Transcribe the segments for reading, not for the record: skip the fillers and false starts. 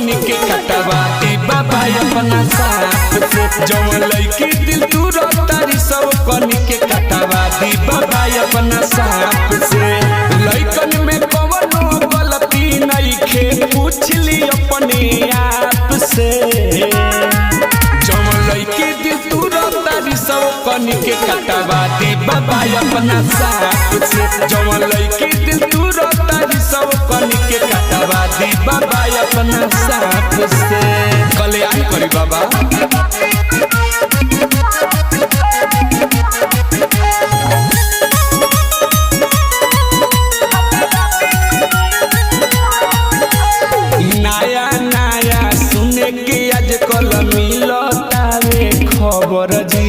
कनी के कटवा दी बाबा अपना साथ से। जवन लइकी दिल तू तारी सब कनी के कटवा दी बाबा अपना साथ से। लइकन में कवनो गलती नहीं खे पूछ ली अपने आप से। जवन लइकी दिल तू तारी सब कनी के कटवा दी बाबा अपना साथ से। जवन लइकी दिल तू तारी सब कनी के कटवा दी बाबा अपना साथ से। कल्याण करी बाबा। नया नया सुने के आजकल मिलतावे खबर जी।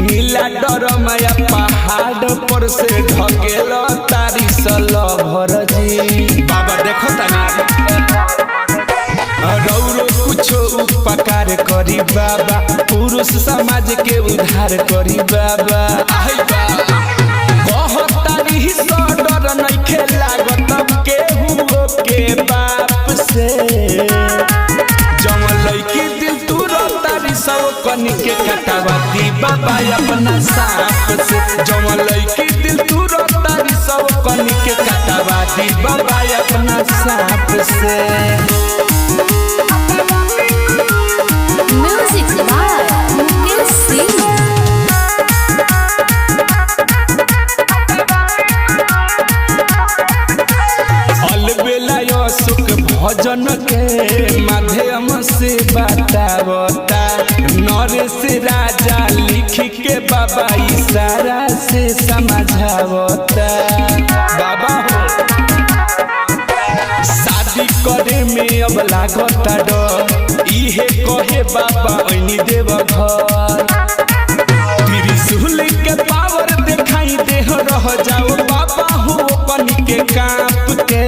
नीला डर माया पहाड़ पर से ढकेल तारी सलभर जी। बाबा देखो तानी रौरो कुछो उपकार करी बाबा। पुरुष समाज के उद्धार करी बाबा। आई बाबा कहतारी सो डर नइखे लागत केहू के बाप से। जवन लइकी दिल तू तारी सब कनी के कटवा दी बाबा अपना साथ से। जवन लइकी दिल तू तारी सब कनी के कटवा दी बाबा अपना साथ से। Music by Mukesh Singh। अलबेला सुख भजन के माध्यम से बतावता। नरेश राजा लिख के बाबा इशारा से समझावता। बाबा हो शादी करे में अब लागता डर। इहे कहे बाबा ऐनी देव घर। त्रिशूल के पावर दिखाई देह रह जाओ बाबा हो कनी के कांप के।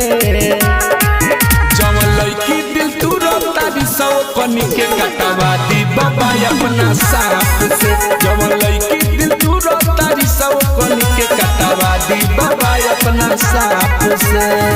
जवन लइकी दिल तू तारी सब कनी के कटवा दी बाबा अपना साथ से। जवन लइकी दिल तू तारी सब कनी के कटवा दी बाबा अपना साथ से।